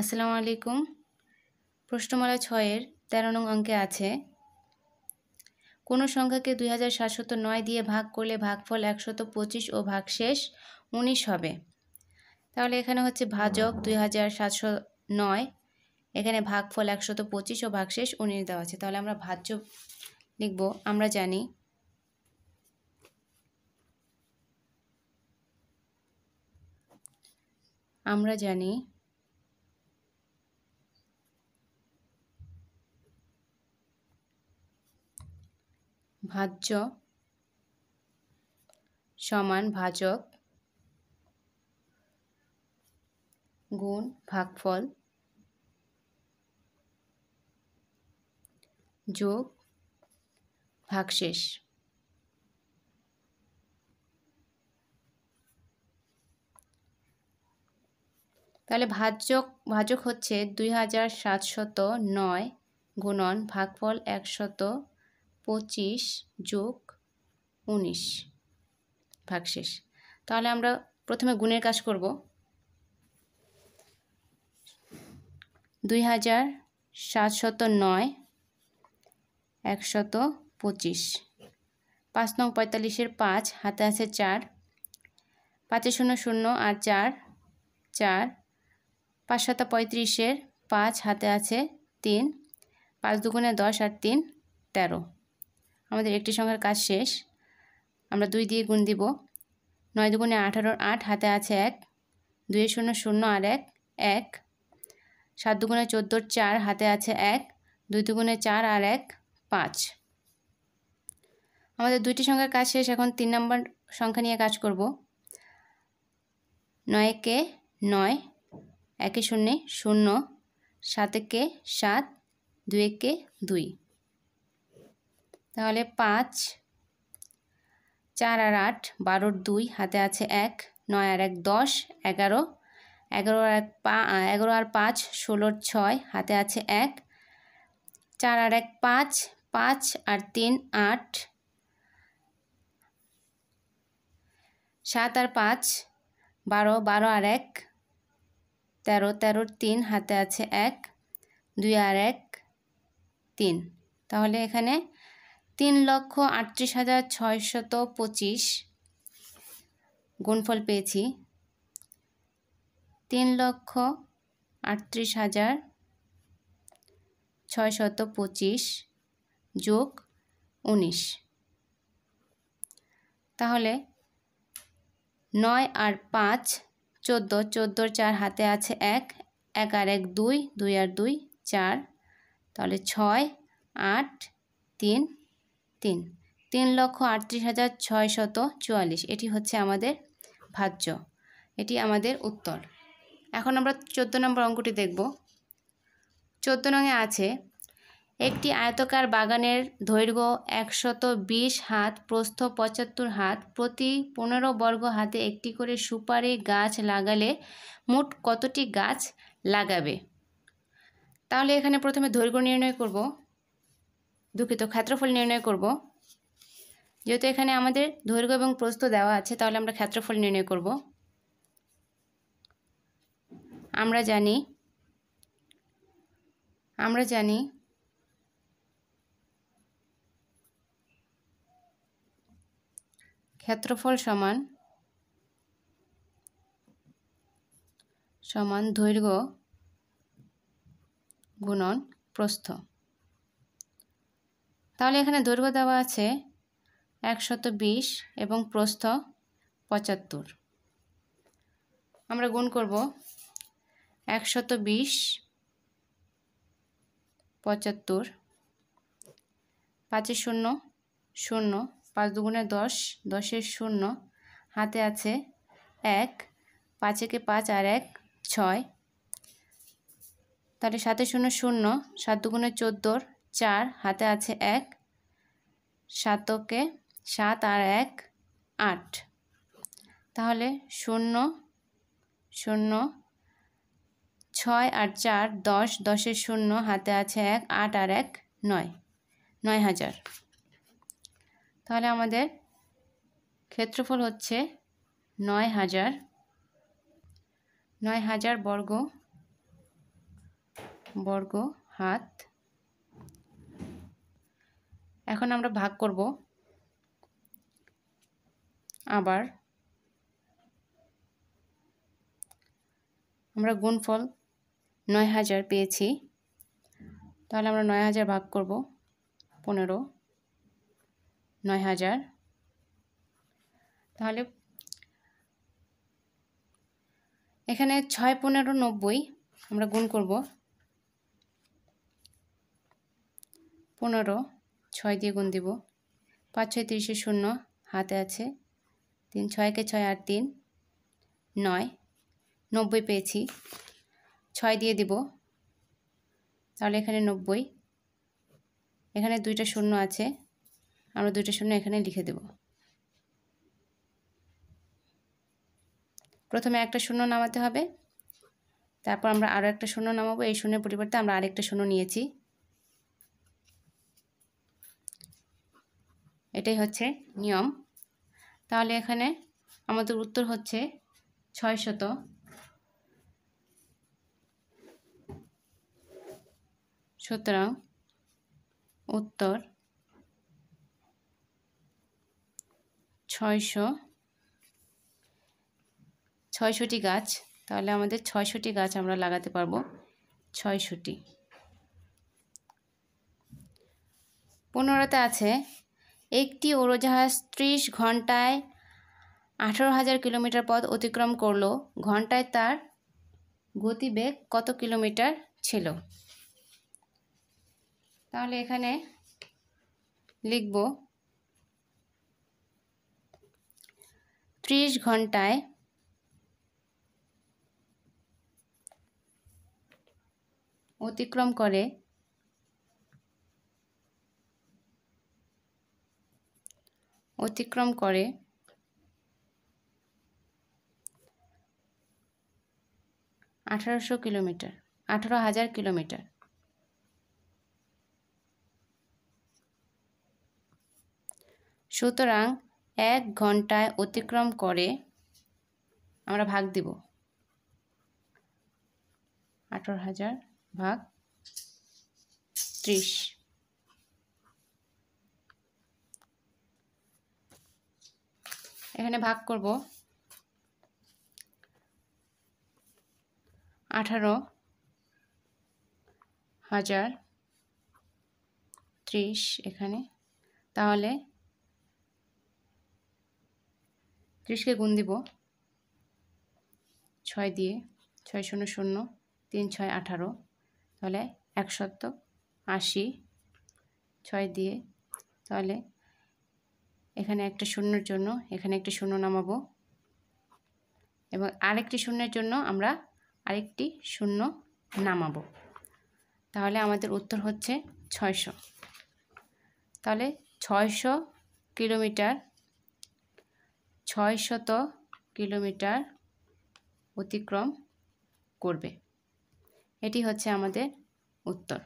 আসসালামু আলাইকুম। প্রশ্নমালা 6 এর 13 নং অঙ্কে আছে কোনো সংখ্যাকে 2709 দিয়ে ভাগ করলে ভাগফল 125 ও ভাগশেষ 19 হবে। তাহলে এখানে হচ্ছে ভাজক 2709, এখানে ভাগফল 125 ও ভাগশেষ 19 দেওয়া আছে। তাহলে আমরা ভাজ্য লিখব। আমরা জানি ভাজ্য সমান ভাজক গুণ ভাগফল যোগ ভাগশেষ। তাহলে ভাজক হচ্ছে 2709 গুণন ভাগফল 125 যোগ 19 ভাগশেষ। তাহলে আমরা প্রথমে গুণের কাজ করব। 2709 125, 5 নং 45-এর 5 হাতে আছে 4, 5 0 0 আর 4 4, 5 7 35-এর 5 হাতে আছে 3, 5 2 10 আর 3 13। আমাদের একটি সংখ্যার কাজ শেষ। আমরা 2 দিয়ে গুণ দিব। 9 2 18, 8 হাতে আছে 1, 2 0 0 আর 1 1, 7 2 14, 4 হাতে আছে 1, 2 2 4 আর 1 5। আমাদের দুইটি সংখ্যার কাজ শেষ। এখন 3 নম্বর সংখ্যা নিয়ে কাজ করব। 9 কে 9, 1 0 0, 7 কে 7, 2 কে 2। তাহলে 5 4 আর 8 12, 2 হাতে আছে 1, 9 আর 1 10, 11 11 আর 5 16, 6 হাতে আছে 1, 4 আর 1 5, 5 আর 3 8, 7 আর 5 12, 12 আর 1 13, 13 3 হাতে আছে 1, 2 আর 1 3। তাহলে এখানে 3,38,625 গুণফল পেয়েছি। 3,38,625 যোগ 19। তাহলে 9 আর 5 14, 14 4 হাতে আছে 1, 1 আর 1 2, 2 আর 2 4। তাহলে 6 8 3 3, 3,38,644। এটি হচ্ছে আমাদের ভাজ্য, এটি আমাদের উত্তর। এখন আমরা 14 নম্বর অঙ্কটি দেখব। 14 নংয়ে আছে একটি আয়তাকার বাগানের দৈর্ঘ্য 120 হাত, প্রস্থ 75 হাত, প্রতি 15 বর্গ হাতে একটি করে সুপারি গাছ লাগালে মোট কতটি গাছ লাগাবে? তাহলে এখানে প্রথমে দৈর্ঘ্য নির্ণয় করব, ক্ষেত্রফল নির্ণয় করব। যেহেতু এখানে আমাদের দৈর্ঘ্য এবং প্রস্থ দেওয়া আছে, তাহলে আমরা ক্ষেত্রফল নির্ণয় করব। আমরা জানি ক্ষেত্রফল সমান দৈর্ঘ্য গুণন প্রস্থ। তাহলে এখানে দৈর্ঘ্য দেওয়া আছে 120 এবং প্রস্থ 75। আমরা গুণ করব 120 75, 5 0 0, 5 2 10, 10 0 হাতে আছে 1, 5 কে 5 আর 1 6। তাহলে 7 0 0, 7 2 14, 4 হাতে আছে 1, 7 কে 7 আর 1 8। তাহলে 0 0 6 আর 4 10, 10 0 হাতে আছে 1, 8 আর 1 9, 9000। তাহলে আমাদের ক্ষেত্রফল হচ্ছে 9000 বর্গ বর্গ হাত। এখন আমরা ভাগ করব। আবার আমরা গুণফল ৯০০০ পেয়েছি, তাহলে আমরা ৯০০০ ভাগ করব 15, ৯০০০। তাহলে এখানে ৬ 15 90 আমরা গুণ করব। 15 6 দিয়ে গুণ দিব। ৫ ৬ ৩০ শূন্য হাতে আছে, ৩ 6 6 আর ৩ 9, 90 পেয়েছি। 6 দিয়ে দিব, তাহলে এখানে 90। এখানে 2টা শূন্য আছে, আমরা 2টা শূন্য এখানে লিখে দেব। প্রথমে একটা শূন্য নামাতে হবে, তারপর আমরা আরও একটা শূন্য নামাবো। এই শূন্যের পরিবর্তে আমরা আরেকটা শূন্য নিয়েছি। এটাই হচ্ছে নিয়ম। তাহলে এখানে আমাদের উত্তর হচ্ছে 600। সুতরাং উত্তর 600টি গাছ। তাহলে আমাদের 600টি গাছ আমরা লাগাতে পারবো। 600টি। 15তে আছে একটি উড়োজাহাজ 30 ঘন্টায় 18,000 কিলোমিটার পথ অতিক্রম করলো। ঘন্টায় তার গতিবেগ কত কিলোমিটার ছিল? তাহলে এখানে লিখব 30 ঘন্টায় অতিক্রম করে 18,000 কিলোমিটার, 18,000 কিলোমিটার। সুতরাং 1 ঘন্টায় অতিক্রম করে, আমরা ভাগ দিব 18,000 ভাগ 30। এখানে ভাগ করব 18,000 30 এখানে। তাহলে 30কে গুণ দিব 6 দিয়ে, 6 0 0 3 6 18, তাহলে 180। 6 দিয়ে, তাহলে এখানে একটা শূন্যের জন্য এখানে একটা শূন্য নামাবো, এবং আরেকটি শূন্যের জন্য আমরা আরেকটি শূন্য নামাবো। তাহলে আমাদের উত্তর হচ্ছে 600। তাহলে 600 কিলোমিটার, 600 কিলোমিটার অতিক্রম করবে। এটি হচ্ছে আমাদের উত্তর।